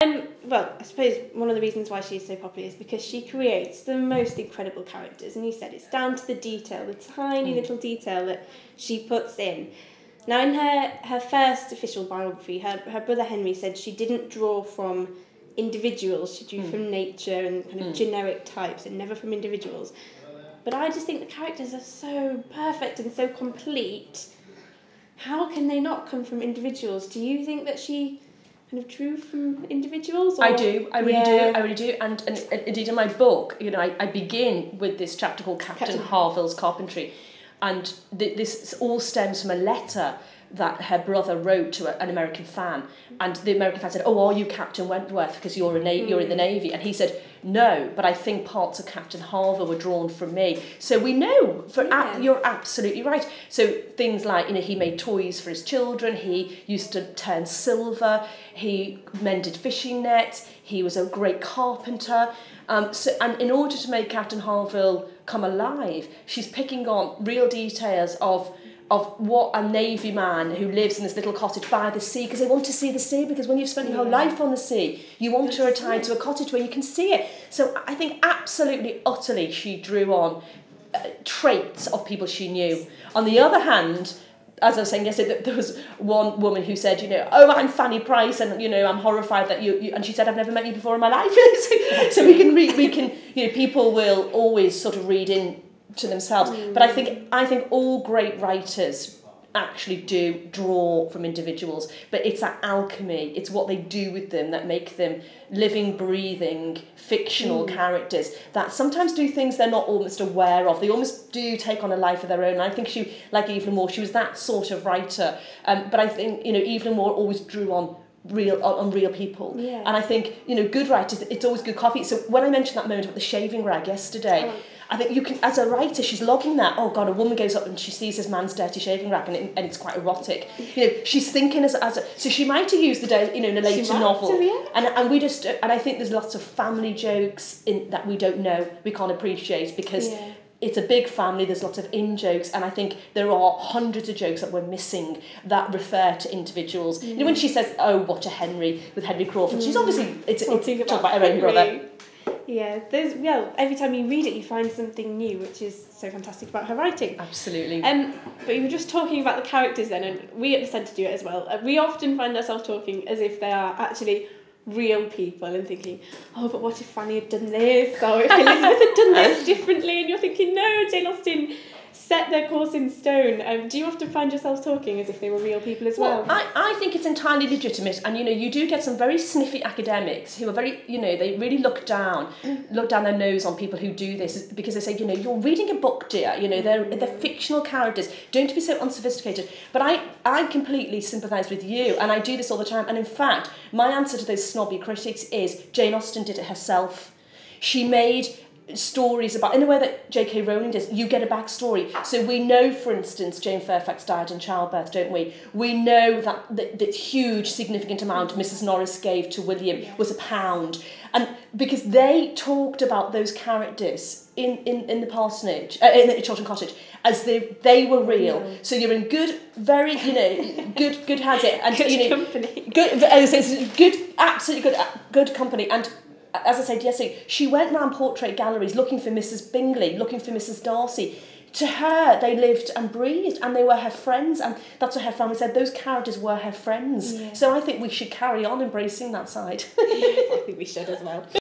Well, I suppose one of the reasons why she's so popular is because she creates the most incredible characters, and you said it's down to the detail, the tiny little detail that she puts in. Now, in her first official biography, her brother Henry said she didn't draw from individuals, she drew from nature and kind of generic types and never from individuals. But I just think the characters are so perfect and so complete. How can they not come from individuals? Do you think that she kind of drew from individuals? Or? I really do. And indeed in my book, I begin with this chapter called Captain Harville's Carpentry, and this all stems from a letter that her brother wrote to an American fan, and the American fan said, "Oh, are you Captain Wentworth because you're in the Navy?" And he said, "No, but I think parts of Captain Harville were drawn from me." So we know, you're absolutely right. So things like, he made toys for his children, he used to turn silver, he mended fishing nets, he was a great carpenter. And in order to make Captain Harville come alive, she's picking on real details of what a Navy man who lives in this little cottage by the sea, because they want to see the sea, because when you've spent your whole life on the sea, you want to retire to a cottage where you can see it. So I think absolutely, utterly, she drew on traits of people she knew. On the other hand, as I was saying yesterday, there was one woman who said, "Oh, I'm Fanny Price, and I'm horrified that you," and she said, "I've never met you before in my life." So we can people will always sort of read in to themselves. But I think all great writers actually do draw from individuals, but it's that alchemy, it's what they do with them that make them living, breathing, fictional characters that sometimes do things they're not almost aware of. They almost do take on a life of their own. And I think she, like Evelyn Waugh, she was that sort of writer. But I think, Evelyn Waugh always drew on real people. Yeah. And I think, good writers, it's always good copy. So when I mentioned that moment about the shaving rag yesterday, I think you can, as a writer, she's logging that. Oh God, a woman goes up and she sees this man's dirty shaving rack, and it's quite erotic. She's thinking so she might have used in a later novel. And we just, and I think there's lots of family jokes in that we don't know, we can't appreciate, because it's a big family. There's lots of in-jokes, and I think there are hundreds of jokes that we're missing that refer to individuals. When she says, "Oh, what a Henry," with Henry Crawford, she's obviously it's talking about her own brother. Yeah, every time you read it, you find something new, which is so fantastic about her writing. Absolutely. But you were just talking about the characters then, and we at the Centre do it as well. We often find ourselves talking as if they are actually real people and thinking, "Oh, but what if Fanny had done this? Or if Elizabeth had done this differently?" And you're thinking, no, Jane Austen set their course in stone. Do you often find yourselves talking as if they were real people as well? I think it's entirely legitimate, and you do get some very sniffy academics who are very, they really look down their nose on people who do this, because they say, you're reading a book, dear, they're fictional characters, don't be so unsophisticated. But I completely sympathise with you, and I do this all the time, and in fact, my answer to those snobby critics is Jane Austen did it herself. She made stories about, in a way that J.K. Rowling does, you get a backstory. So we know, for instance, Jane Fairfax died in childbirth, don't we? We know that the huge, significant amount Mrs. Norris gave to William was £1. And because they talked about those characters in the parsonage, in the Chiltern Cottage, as they were real. Yeah. So you're in good, very, good hands. And, good company. Absolutely good company. And as I said yesterday, she went round portrait galleries looking for Mrs. Bingley, looking for Mrs. Darcy. To her, they lived and breathed, and they were her friends, and that's what her family said. Those characters were her friends. Yeah. So I think we should carry on embracing that side. I think we should as well.